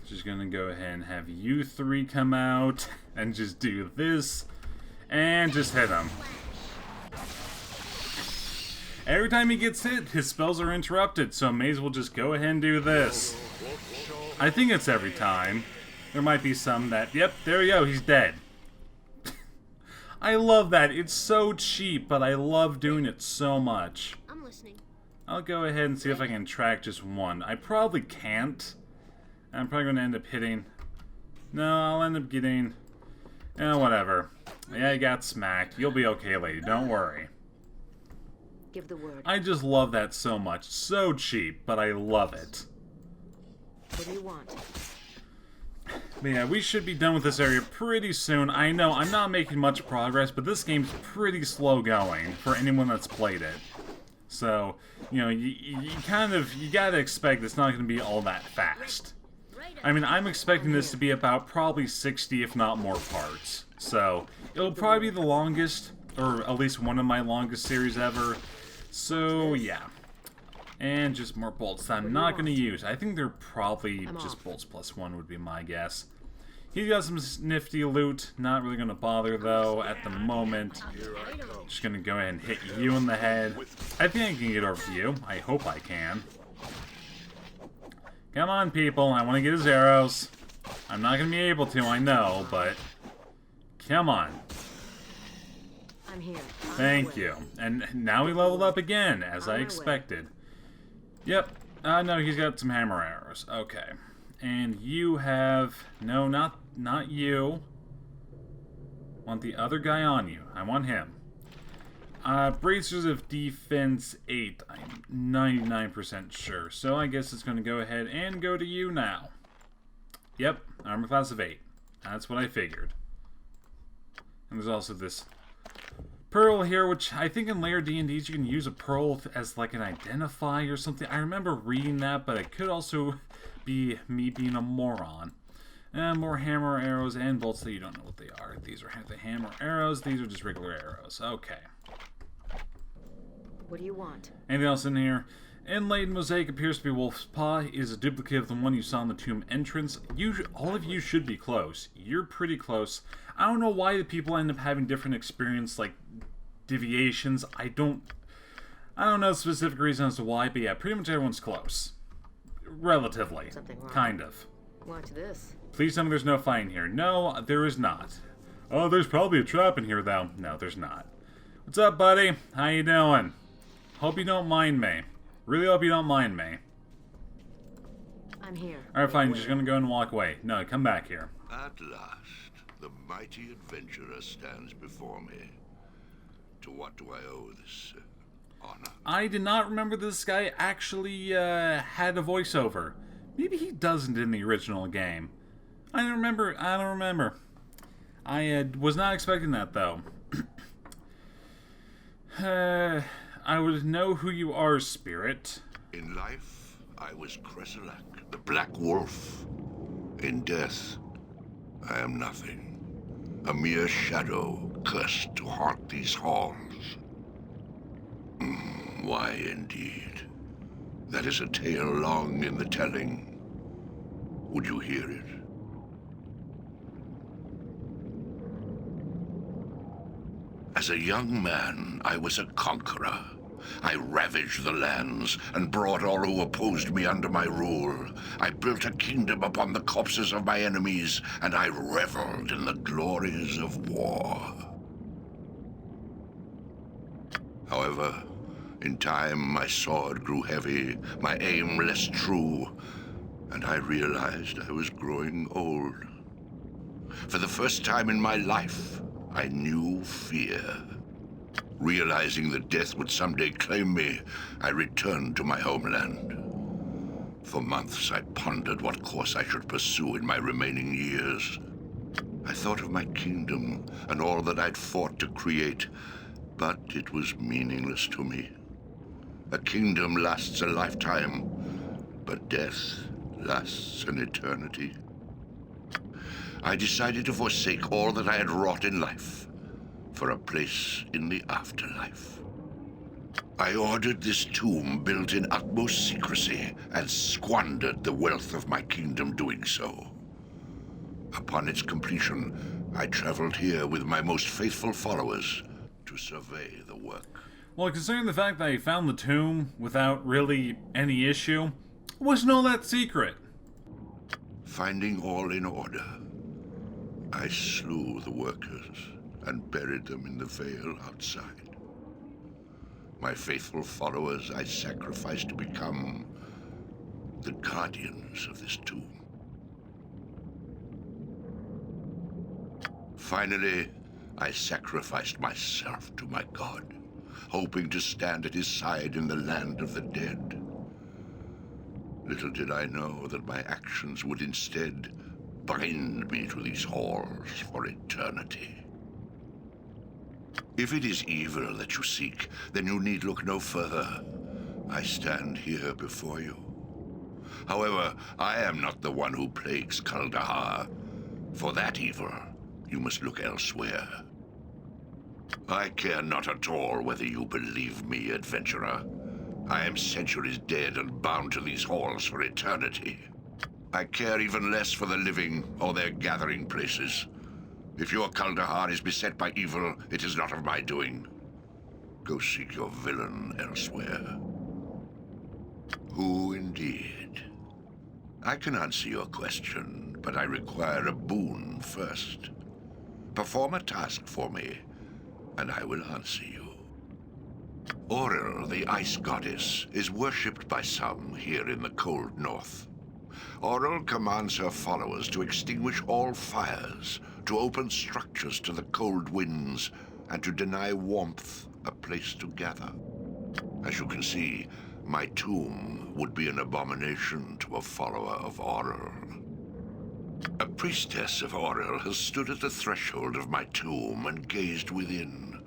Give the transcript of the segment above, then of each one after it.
Just gonna go ahead and have you three come out and just do this and just hit him. Every time he gets hit, his spells are interrupted, so I may as well just go ahead and do this. I think it's every time. There might be some that, yep, there you go, he's dead. I love that. It's so cheap, but I love doing it so much. I'm listening. I'll go ahead and see if I can track just one. I probably can't. I'm probably going to end up hitting... No, I'll end up getting... whatever. Yeah, you got smacked. You'll be okay, lady. Don't worry. Give the word. I just love that so much. So cheap, but I love it. What do you want? But yeah, we should be done with this area pretty soon. I know, I'm not making much progress, but this game's pretty slow going for anyone that's played it. So, you know, you gotta expect it's not going to be all that fast. I mean, I'm expecting this to be about probably 60, if not more parts. So, it'll probably be the longest, or at least one of my longest series ever. So, yeah. And just more bolts that I'm not going to use. I think they're probably just bolts +1 would be my guess. He's got some nifty loot. Not really going to bother, though, at the moment. Just going to go ahead and hit you in the head. I think I can get over to you. I hope I can. Come on, people. I want to get his arrows. I'm not going to be able to, I know, but... Come on. I'm here. Thank you. And now we leveled up again, as I expected. Yep. No, he's got some hammer arrows. Okay. And you have... No, not you. Want the other guy on you. I want him. Bracers of Defense 8. I'm 99% sure. So I guess it's going to go ahead and go to you now. Yep. Armor class of 8. That's what I figured. And there's also this pearl here, which I think in layer D&Ds you can use a pearl as like an identify or something. I remember reading that, but it could also be me being a moron. And more hammer arrows and bolts that you don't know what they are. These are the hammer arrows. These are just regular arrows. Okay. What do you want? Anything else in here? Inlaid mosaic appears to be wolf's paw. It is a duplicate of the one you saw in the tomb entrance. All of you should be close. You're pretty close. I don't know why the people end up having different experience, like deviations. I don't know the specific reason as to why, but yeah, pretty much everyone's close. Relatively. Something wrong. Kind of. Watch this. Please tell me there's no fighting here. No, there is not. Oh, there's probably a trap in here, though. No, there's not. What's up, buddy? How you doing? Hope you don't mind me. Really hope you don't mind me. I'm here. Alright, fine. You're just gonna go and walk away. No, come back here. At last, the mighty adventurer stands before me. To what do I owe this honor? I did not remember this guy actually had a voiceover. Maybe he doesn't in the original game. I don't remember. I was not expecting that, though. I would know who you are, Spirit. In life, I was Kreselak, the Black Wolf. In death, I am nothing. A mere shadow cursed to haunt these halls. Why, indeed. That is a tale long in the telling. Would you hear it? As a young man, I was a conqueror. I ravaged the lands and brought all who opposed me under my rule. I built a kingdom upon the corpses of my enemies, and I reveled in the glories of war. However, in time, my sword grew heavy, my aim less true, and I realized I was growing old. For the first time in my life, I knew fear. Realizing that death would someday claim me, I returned to my homeland. For months, I pondered what course I should pursue in my remaining years. I thought of my kingdom and all that I'd fought to create, but it was meaningless to me. A kingdom lasts a lifetime, but death lasts an eternity. I decided to forsake all that I had wrought in life for a place in the afterlife. I ordered this tomb built in utmost secrecy and squandered the wealth of my kingdom doing so. Upon its completion, I traveled here with my most faithful followers to survey the work. Well, considering the fact that I found the tomb without really any issue, it wasn't all that secret. Finding all in order, I slew the workers and buried them in the vale outside. My faithful followers I sacrificed to become the guardians of this tomb. Finally, I sacrificed myself to my god, hoping to stand at his side in the land of the dead. Little did I know that my actions would instead bind me to these halls for eternity. If it is evil that you seek, then you need look no further. I stand here before you. However, I am not the one who plagues Kuldahar. For that evil, you must look elsewhere. I care not at all whether you believe me, adventurer. I am centuries dead and bound to these halls for eternity. I care even less for the living or their gathering places. If your Kuldahar is beset by evil, it is not of my doing. Go seek your villain elsewhere. Who indeed? I can answer your question, but I require a boon first. Perform a task for me, and I will answer you. Auril, the ice goddess, is worshipped by some here in the cold north. Auril commands her followers to extinguish all fires, to open structures to the cold winds, and to deny warmth a place to gather. As you can see, my tomb would be an abomination to a follower of Auril. A priestess of Auril has stood at the threshold of my tomb and gazed within.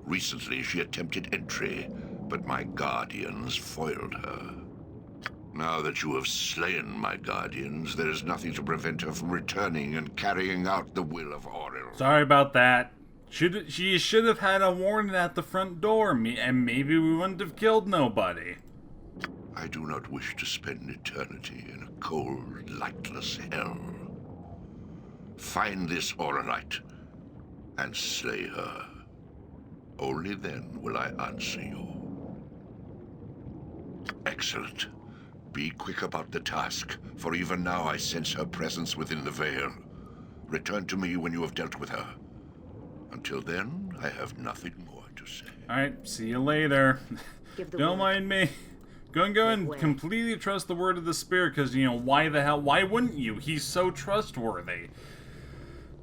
Recently, she attempted entry, but my guardians foiled her. Now that you have slain my guardians, there is nothing to prevent her from returning and carrying out the will of Auril. Sorry about that. She should have had a warning at the front door, and maybe we wouldn't have killed nobody. I do not wish to spend eternity in a cold, lightless hell. Find this Auralite and slay her. Only then will I answer you. Excellent. Be quick about the task, for even now I sense her presence within the veil. Return to me when you have dealt with her. Until then, I have nothing more to say. Alright, see you later. Don't mind me. Go and completely trust the word of the spirit, because, you know, why wouldn't you? He's so trustworthy.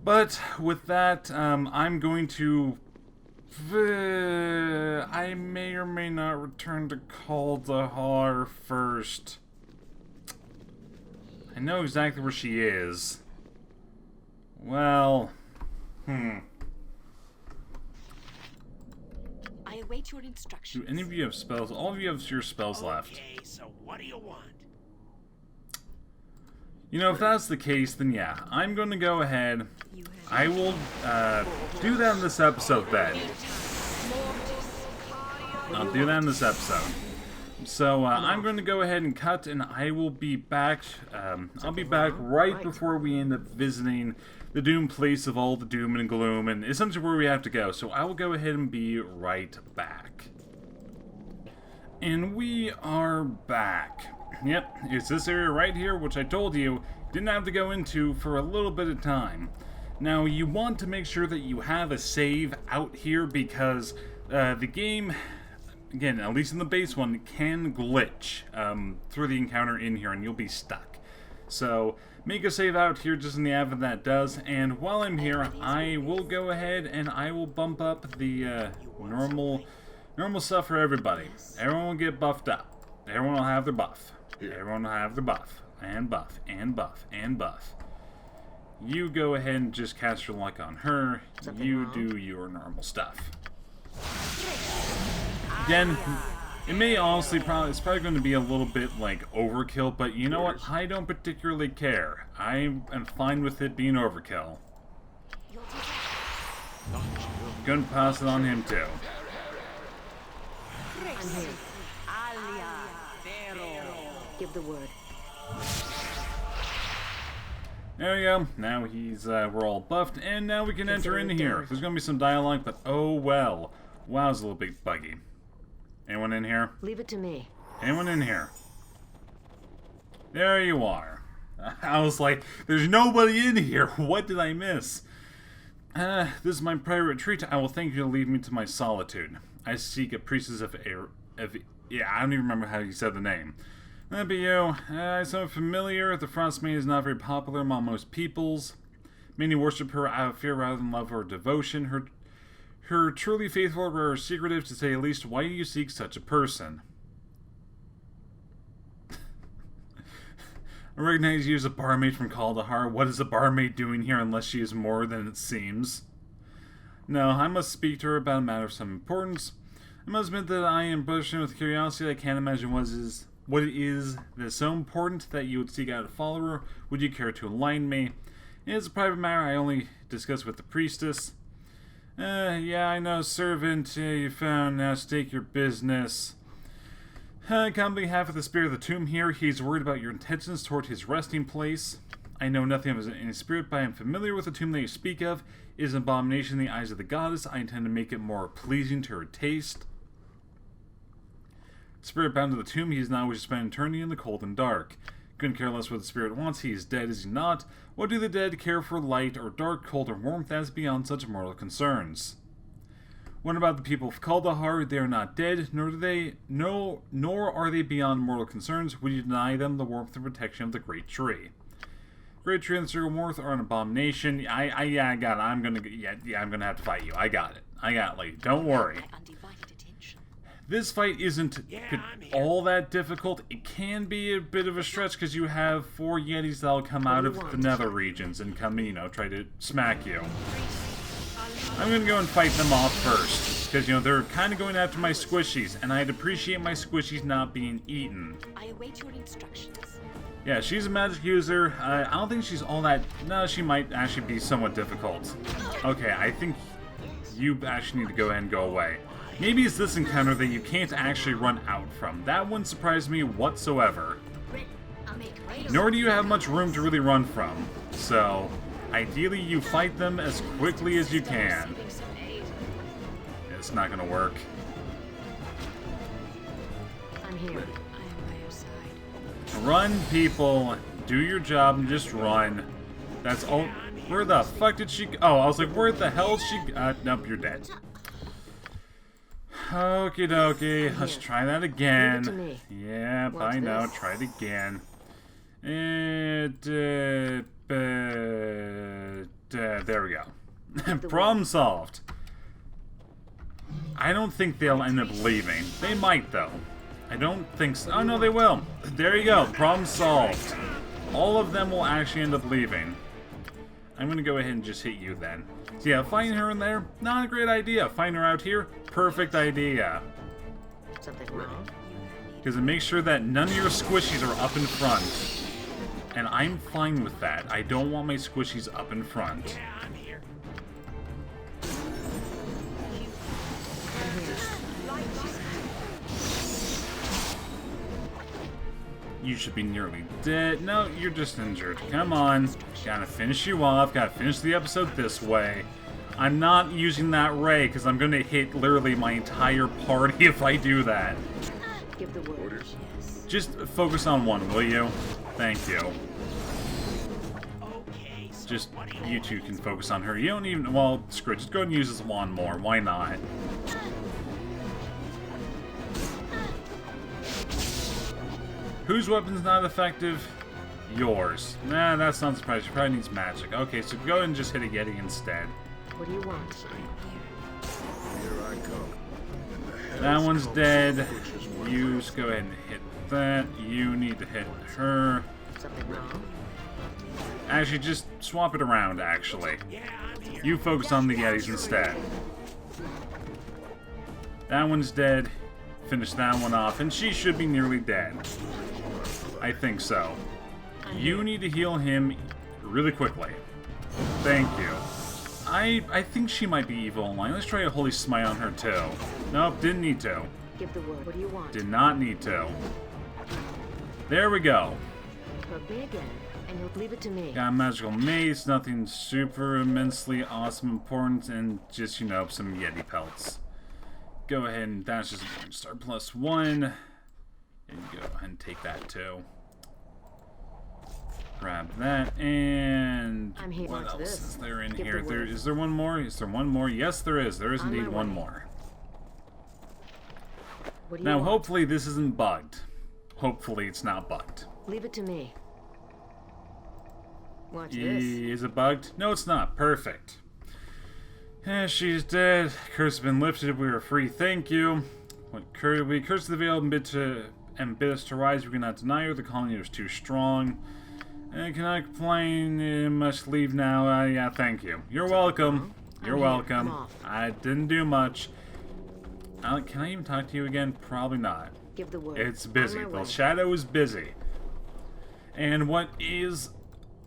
But with that, I'm going to... I may or may not return to Kuldahar first. I know exactly where she is. Well, I await your instructions. do any of you have spells? All of you have your spells left. Okay, so what do you want? You know, if that's the case, then yeah, I'm going to go ahead. I will do that in this episode then. I'll do that in this episode. So I'm going to go ahead and cut, and I will be back. I'll be back right before we end up visiting the Doom place of all the doom and gloom, and essentially where we have to go. So I will go ahead and be right back. And we are back. Yep, it's this area right here, which I told you didn't have to go into for a little bit of time. Now, you want to make sure that you have a save out here because the game, again, at least in the base one, can glitch through the encounter in here and you'll be stuck. So, make a save out here just in the event that does, and while I'm here, I will go ahead and I will bump up the normal stuff for everybody. Everyone will get buffed up. Everyone will have their buff. Everyone will have their buff. And buff. And buff. And buff. You go ahead and just cast your luck on her. You do your normal stuff. Again, it may honestly it's probably going to be a little bit like overkill, but you know what? I don't particularly care. I am fine with it being overkill. Gonna pass it on him too. I'm here. Give the word. There we go. Now he's, we're all buffed, and now we can enter in here. There's gonna be some dialogue, but oh well. Wow, it's a little bit buggy. Anyone in here? Leave it to me. Anyone in here? There you are. I was like, there's nobody in here. What did I miss? This is my private retreat. I will thank you to lead me to my solitude. I seek a priestess of yeah, I don't even remember how you said the name. That be you. I'm so familiar. The Frostmaiden is not very popular among most peoples. Many worship her out of fear rather than love or devotion. Her truly faithful are secretive, to say the least. Why do you seek such a person? I recognize you as a barmaid from Kaldahar. What is a barmaid doing here unless she is more than it seems? No, I must speak to her about a matter of some importance. I must admit that I am bursting with curiosity. I can't imagine what it is that is so important that you would seek out a follower. Would you care to enlighten me? It is a private matter I only discuss with the priestess. Yeah, I know, servant. You found. Now stake your business. Come on behalf of the spirit of the tomb here. He's worried about your intentions toward his resting place. I know nothing of his spirit, but I am familiar with the tomb that you speak of. It is an abomination in the eyes of the goddess. I intend to make it more pleasing to her taste. Spirit bound to the tomb, he is not wish to spend eternity in the cold and dark. Couldn't care less what the spirit wants. He is dead, is he not? What do the dead care for light or dark, cold or warmth? That is beyond such mortal concerns. What about the people of Kaldahar? They are not dead, nor are they beyond mortal concerns. Would you deny them the warmth and protection of the great tree? Great tree and the circle of warmth are an abomination. Yeah, I got it. I'm gonna have to fight you. I got it, lady. Don't worry. This fight isn't all that difficult. It can be a bit of a stretch because you have 4 yetis that'll come out of the nether regions and come, try to smack you. I'm gonna go and fight them off first, because, they're kind of going after my squishies, and I'd appreciate my squishies not being eaten. I await your instructions. Yeah, she's a magic user. I don't think she's all that... No, she might actually be somewhat difficult. Okay, I think you actually need to go ahead and go away. Maybe it's this encounter that you can't actually run out from. That wouldn't surprise me whatsoever. Nor do you have much room to really run from. So... ideally, you fight them as quickly as you can. It's not gonna work. I'm here. I am by your side. Run, people. Do your job and just run. That's all. Where the fuck did she go? Oh, I was like, where the hell is she? Nope, you're dead. Okie dokie. Let's try that again. Yep, I know. Try it again. There we go. Problem solved. I don't think they'll end up leaving. They might, though. I don't think so. Oh, no, they will. There you go. Problem solved. All of them will actually end up leaving. I'm going to go ahead and just hit you then. So yeah, fighting her in there, not a great idea. Fighting her out here, perfect idea. Something wrong? Because it makes sure that none of your squishies are up in front. And I'm fine with that. I don't want my squishies up in front. Yeah, I'm here. You should be nearly dead. No, you're just injured. Come on. Gotta finish you off. Gotta finish the episode this way. I'm not using that ray because I'm gonna hit literally my entire party if I do that. Give the word. Just focus on one, will you? Thank you. Okay, so Just, what do you two can focus on her. You don't even, well, screw it. Just go ahead and use this wand more. Why not? Whose weapon's not effective? Yours. Nah, that's not surprising. She probably needs magic. Okay, so go ahead and just hit a yeti instead. What do you want? Here I come. That one's dead. You just go ahead and hit that. You need to hit her. Something wrong? Actually, just swap it around, actually. Yeah, I'm here. You focus on the yetis instead. That one's dead. Finish that one off, and she should be nearly dead. I think so. You need to heal him really quickly. Thank you. I think she might be evil online. Let's try a Holy Smite on her, too. Nope, didn't need to. Give the word. What do you want? Did not need to. There we go. Hook me again, and you'll leave it to me. Got a magical mace, nothing super immensely awesome important, and just, you know, some yeti pelts. Go ahead and that's just a star +1. And go ahead and take that too. Grab that, and I'm here. what Watch else this. is there in Give here? the There word. is there one more? Is there one more? Yes, there is. There is On indeed my one way. more. What do you Now, want? hopefully this isn't bugged. Hopefully it's not bugged. Leave it to me. Watch this. Is it bugged? No, it's not. Perfect. She's dead. Curse has been lifted. We are free. Thank you. We cursed the veil and bid us to rise. We cannot deny her. The colony is too strong. I cannot complain. Must leave now. Yeah, thank you. You're welcome. You're I'm here. welcome. I'm off. I didn't do much. Can I even talk to you again? Probably not. Give the word. It's busy. On my The way. shadow is busy. And what is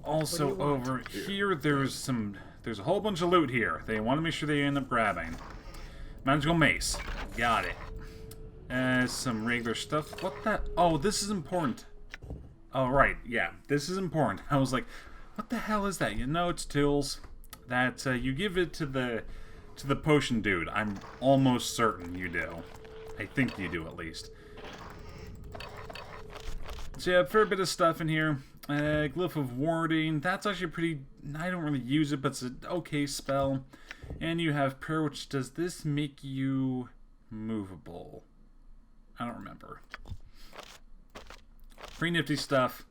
also What do you want? over here, there's a whole bunch of loot here. They want to make sure they end up grabbing. Magical mace. Got it. Some regular stuff. What the? Oh, this is important. Oh, right. Yeah, this is important. I was like, what the hell is that? You know, it's tools. That you give it to the potion dude. I'm almost certain you do. I think you do, at least. So yeah, a fair bit of stuff in here. Glyph of Warding. That's actually pretty... I don't really use it, but it's an okay spell. And you have Prayer, which does this make you movable? I don't remember. Pretty nifty stuff.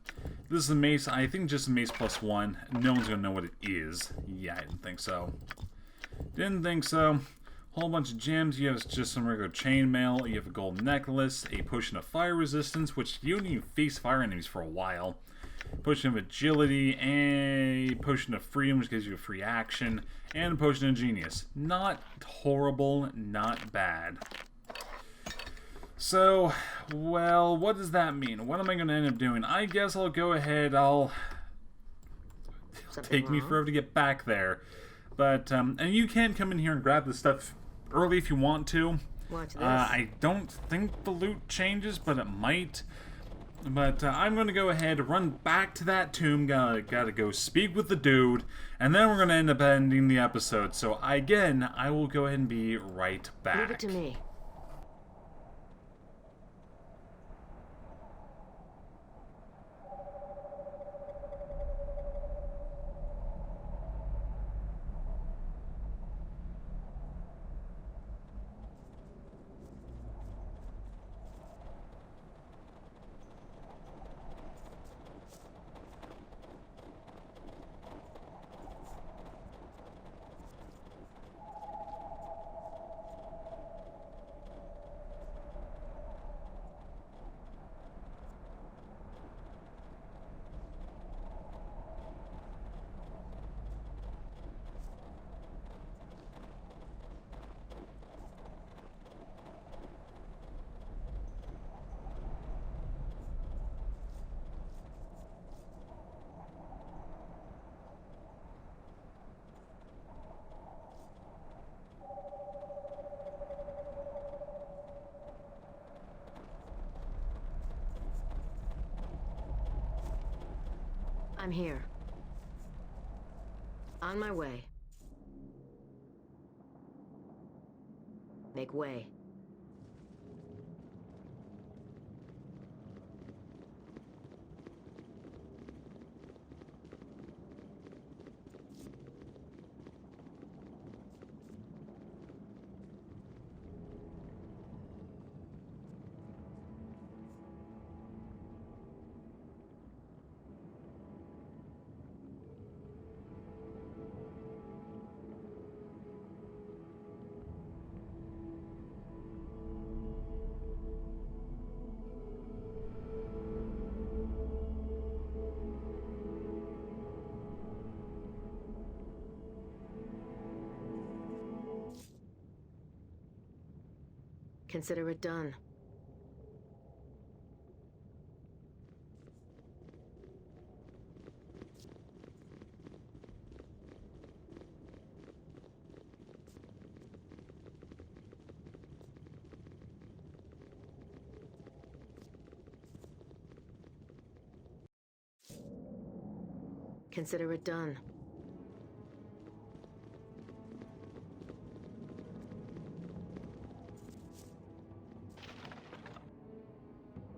This is a mace. I think just a mace +1. No one's going to know what it is. Yeah, I didn't think so. Didn't think so. Whole bunch of gems. You have just some regular chainmail. You have a gold necklace, a potion of fire resistance, which you don't even face fire enemies for a while. Potion of agility, a potion of freedom, which gives you a free action, and a potion of genius. Not horrible, not bad. So, well, what does that mean? What am I going to end up doing? I guess I'll go ahead. It'll Something take me wrong? forever to get back there. But, and you can come in here and grab this stuff early if you want to. Watch this. I don't think the loot changes, but it might. But I'm going to go ahead, run back to that tomb, gotta go speak with the dude, and then we're going to end up ending the episode. So again, I will go ahead and be right back. Leave it to me. I'm here. On my way. Make way. Consider it done. Consider it done.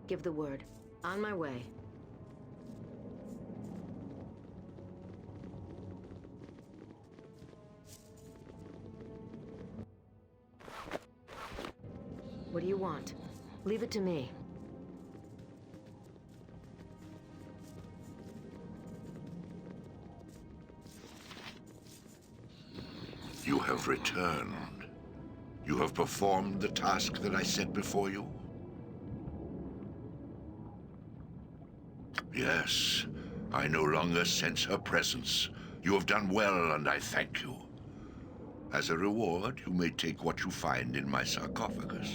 Give the word. On my way. What do you want? Leave it to me. You have returned. You have performed the task that I set before you? Yes, I no longer sense her presence. You have done well, and I thank you. As a reward, you may take what you find in my sarcophagus.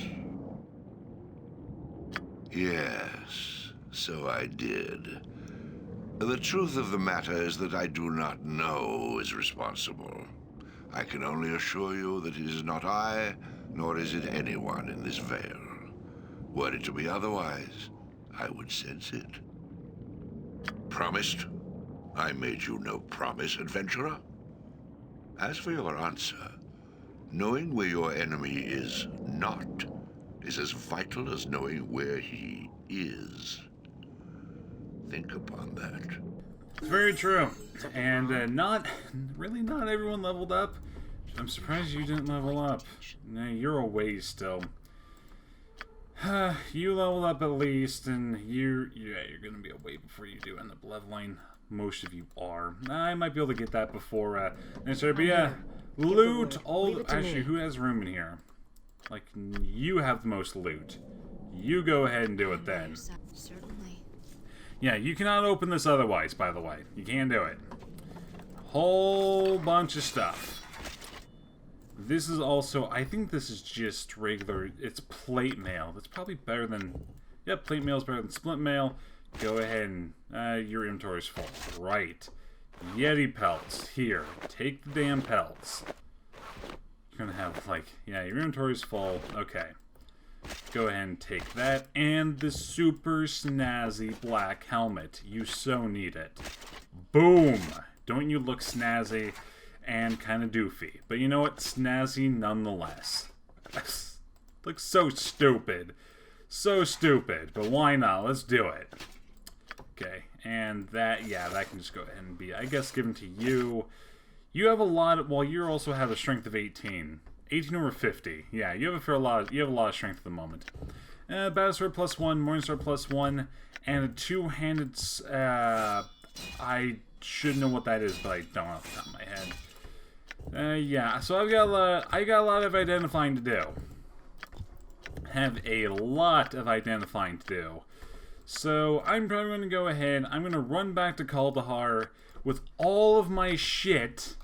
Yes, so I did. The truth of the matter is that I do not know who is responsible. I can only assure you that it is not I, nor is it anyone in this vale. Were it to be otherwise, I would sense it. Promised? I made you no promise, adventurer. As for your answer, knowing where your enemy is not is as vital as knowing where he is. Think upon that. It's very true. And not everyone leveled up. I'm surprised you didn't level up. Nah, you're a ways still. You leveled up at least, and you're gonna be a way before you do end up leveling. Most of you are. I might be able to get that before necessary, but yeah, loot all. Actually, who has room in here? Like, you have the most loot. You go ahead and do it then. Certainly. Yeah, you cannot open this otherwise, by the way. You can't do it. Whole bunch of stuff. This is also, I think this is just regular, it's plate mail. That's probably better than, yep, plate mail is better than split mail. Go ahead and, your inventory's full. Right. Yeti pelts. Here, take the damn pelts. You're gonna have, like, yeah, your inventory's full. Okay. Go ahead and take that. And the super snazzy black helmet. You so need it. Boom! Don't you look snazzy and kind of doofy. But you know what? Snazzy nonetheless. Looks so stupid. So stupid. But why not? Let's do it. Okay. And that, yeah, that can just go ahead and be, I guess, given to you. You have a lot of, well, you also have a strength of 18. 18 over 50. Yeah, you have a lot of strength at the moment. Battle sword +1, morning star +1, and a two-handed. I should know what that is, but I don't off the top of my head. Yeah, so I got a lot of identifying to do. Have a lot of identifying to do. So I'm probably going to go ahead. I'm going to run back to Kaldahar with all of my shit.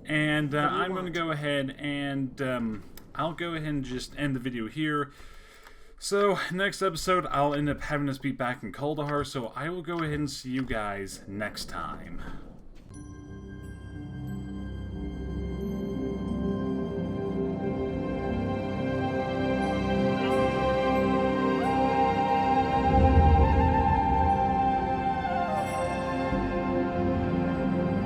And I'm going to go ahead and I'll go ahead and just end the video here. So next episode, I'll end up having us be back in Kaldahar. So I will go ahead and see you guys next time.